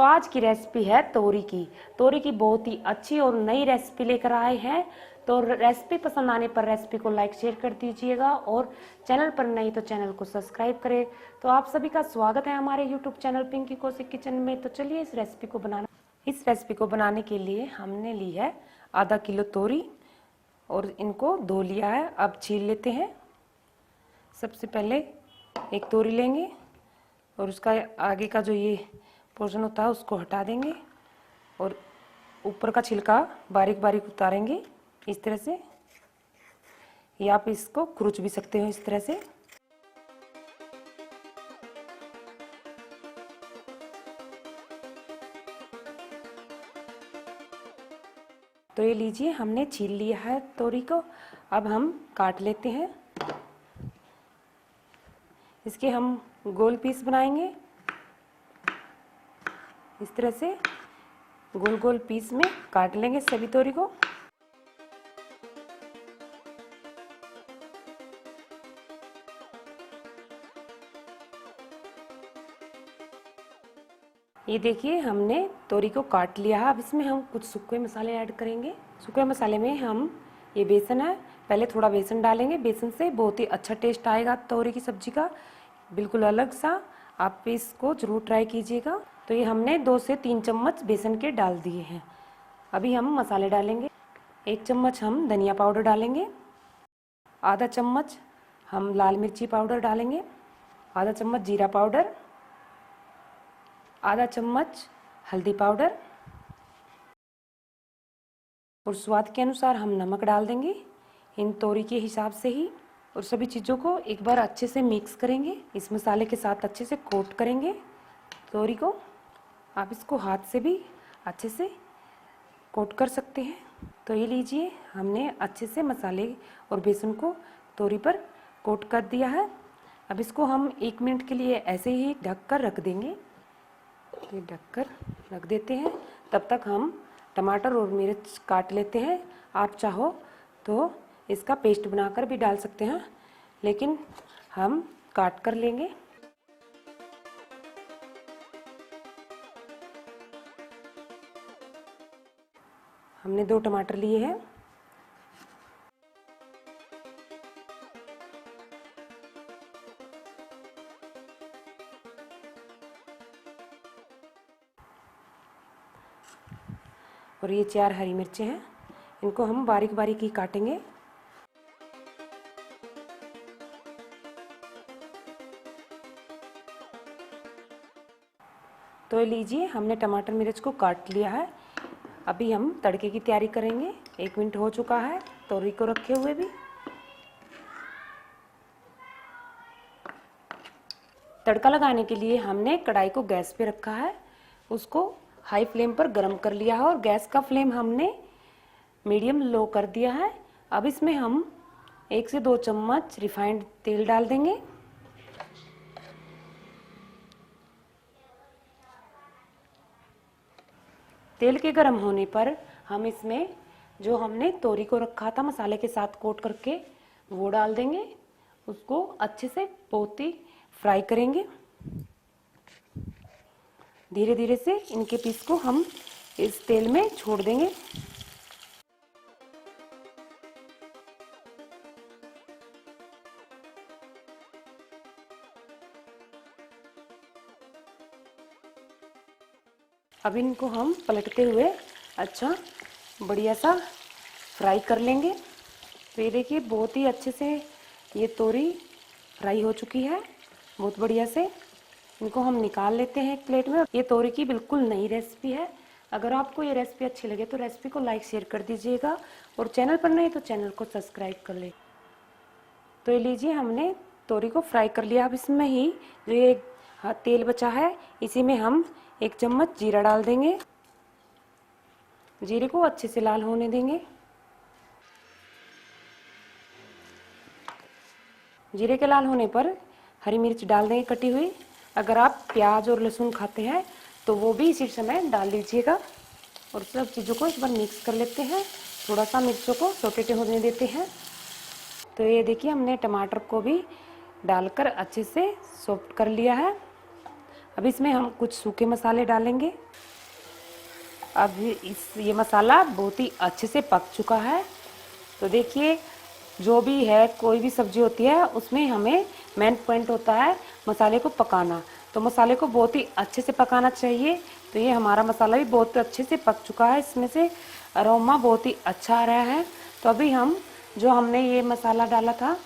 तो आज की रेसिपी है तोरी की। तोरी की बहुत ही अच्छी और नई रेसिपी लेकर आए हैं। तो रेसिपी पसंद आने पर रेसिपी को लाइक शेयर कर दीजिएगा और चैनल पर नहीं तो चैनल को सब्सक्राइब करें। तो आप सभी का स्वागत है हमारे YouTube channel Pinky Kaushik kitchen में। तो चलिए इस रेसिपी को बनाने के लिए हमने ली है आधा किलो तोरी और इनको धो लिया है। अब छील लेते हैं। सबसे पहले एक तोरी लेंगे और उसका आगे का जो ये पोर्शन होता है उसको हटा देंगे और ऊपर का छिलका बारीक बारीक उतारेंगे इस तरह से, या आप इसको कुरुच भी सकते हो इस तरह से। तो ये लीजिए, हमने छील लिया है तोरी को। अब हम काट लेते हैं। इसके हम गोल पीस बनाएंगे इस तरह से। गोल गोल पीस में काट लेंगे सभी तोरी को। ये देखिए, हमने तोरी को काट लिया है। अब इसमें हम कुछ सूखे मसाले ऐड करेंगे। सूखे मसाले में हम ये बेसन है, पहले थोड़ा बेसन डालेंगे। बेसन से बहुत ही अच्छा टेस्ट आएगा तोरी की सब्जी का, बिल्कुल अलग सा। आप इसको जरूर ट्राई कीजिएगा। तो ये हमने 2 से 3 चम्मच बेसन के डाल दिए हैं। अभी हम मसाले डालेंगे। 1 चम्मच हम धनिया पाउडर डालेंगे, आधा चम्मच हम लाल मिर्ची पाउडर डालेंगे, आधा चम्मच जीरा पाउडर, आधा चम्मच हल्दी पाउडर और स्वाद के अनुसार हम नमक डाल देंगे इन तोरी के हिसाब से ही। और सभी चीज़ों को एक बार अच्छे से मिक्स करेंगे, इस मसाले के साथ अच्छे से कोट करेंगे तोरी को। आप इसको हाथ से भी अच्छे से कोट कर सकते हैं। तो ये लीजिए, हमने अच्छे से मसाले और बेसन को तोरी पर कोट कर दिया है। अब इसको हम 1 मिनट के लिए ऐसे ही ढक कर रख देंगे। ये ढक कर रख देते हैं। तब तक हम टमाटर और मिर्च काट लेते हैं। आप चाहो तो इसका पेस्ट बनाकर भी डाल सकते हैं, लेकिन हम काट कर लेंगे। हमने 2 टमाटर लिए हैं। और ये 4 हरी मिर्चें हैं, इनको हम बारीक बारीक ही काटेंगे। तो लीजिए, हमने टमाटर मिर्च को काट लिया है। अभी हम तड़के की तैयारी करेंगे। 1 मिनट हो चुका है तोरी को रखे हुए भी। तड़का लगाने के लिए हमने कढ़ाई को गैस पे रखा है, उसको हाई फ्लेम पर गरम कर लिया है और गैस का फ्लेम हमने मीडियम लो कर दिया है। अब इसमें हम 1 से 2 चम्मच रिफाइंड तेल डाल देंगे। तेल के गर्म होने पर हम इसमें जो हमने तोरी को रखा था मसाले के साथ कोट करके, वो डाल देंगे। उसको अच्छे से बहुत ही फ्राई करेंगे। धीरे धीरे से इनके पीस को हम इस तेल में छोड़ देंगे। अब इनको हम पलटते हुए अच्छा बढ़िया सा फ्राई कर लेंगे। तो ये देखिए, बहुत ही अच्छे से ये तोरी फ्राई हो चुकी है, बहुत बढ़िया से। इनको हम निकाल लेते हैं एक प्लेट में। ये तोरी की बिल्कुल नई रेसिपी है। अगर आपको ये रेसिपी अच्छी लगे तो रेसिपी को लाइक शेयर कर दीजिएगा और चैनल पर नहीं तो चैनल को सब्सक्राइब कर ले। तो ये लीजिए, हमने तोरी को फ्राई कर लिया। अब इसमें ही जो ये तेल बचा है, इसी में हम 1 चम्मच जीरा डाल देंगे। जीरे को अच्छे से लाल होने देंगे। जीरे के लाल होने पर हरी मिर्च डाल देंगे कटी हुई। अगर आप प्याज और लहसुन खाते हैं तो वो भी इसी समय डाल लीजिएगा। और सब चीज़ों को एक बार मिक्स कर लेते हैं। थोड़ा सा मिर्चों को सौटेटे होने देते हैं। तो ये देखिए, हमने टमाटर को भी डालकर अच्छे से सॉफ्ट कर लिया है। अब इसमें हम कुछ सूखे मसाले डालेंगे। अब ये मसाला बहुत ही अच्छे से पक चुका है। तो देखिए, जो भी है, कोई भी सब्जी होती है उसमें हमें मेन पॉइंट होता है मसाले को पकाना। तो मसाले को बहुत ही अच्छे से पकाना चाहिए। तो ये हमारा मसाला भी बहुत अच्छे से पक चुका है, इसमें से अरोमा बहुत ही अच्छा आ रहा है। तो अभी हम जो हमने ये मसाला डाला था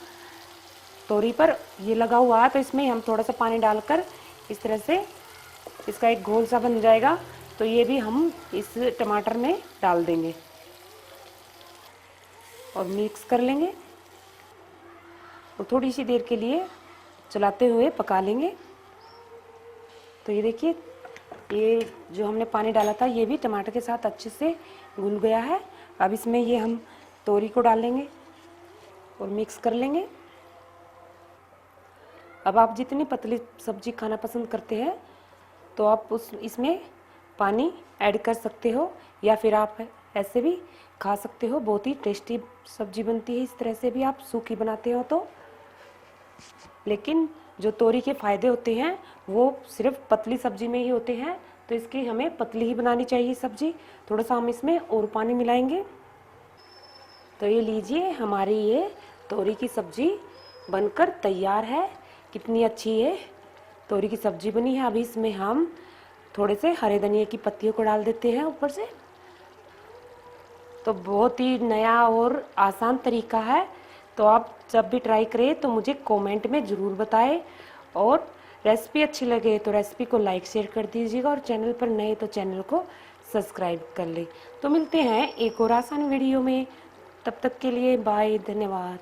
तोरी पर, ये लगा हुआ है, तो इसमें हम थोड़ा सा पानी डालकर इस तरह से इसका एक घोल सा बन जाएगा। तो ये भी हम इस टमाटर में डाल देंगे और मिक्स कर लेंगे और थोड़ी सी देर के लिए चलाते हुए पका लेंगे। तो ये देखिए, ये जो हमने पानी डाला था ये भी टमाटर के साथ अच्छे से घुल गया है। अब इसमें ये हम तोरी को डालेंगे और मिक्स कर लेंगे। अब आप जितनी पतली सब्जी खाना पसंद करते हैं तो आप इसमें पानी ऐड कर सकते हो, या फिर आप ऐसे भी खा सकते हो। बहुत ही टेस्टी सब्जी बनती है इस तरह से भी, आप सूखी बनाते हो तो। लेकिन जो तोरी के फ़ायदे होते हैं वो सिर्फ पतली सब्जी में ही होते हैं, तो इसकी हमें पतली ही बनानी चाहिए सब्जी। थोड़ा सा हम इसमें और पानी मिलाएंगे। तो ये लीजिए, हमारी ये तोरी की सब्जी बनकर तैयार है। कितनी अच्छी ये तोरी की सब्जी बनी है। अभी इसमें हम थोड़े से हरे धनिया की पत्तियों को डाल देते हैं ऊपर से। तो बहुत ही नया और आसान तरीका है। तो आप जब भी ट्राई करें तो मुझे कमेंट में ज़रूर बताएं, और रेसिपी अच्छी लगे तो रेसिपी को लाइक शेयर कर दीजिएगा, और चैनल पर नए तो चैनल को सब्सक्राइब कर लें। तो मिलते हैं एक और आसान वीडियो में, तब तक के लिए बाय, धन्यवाद।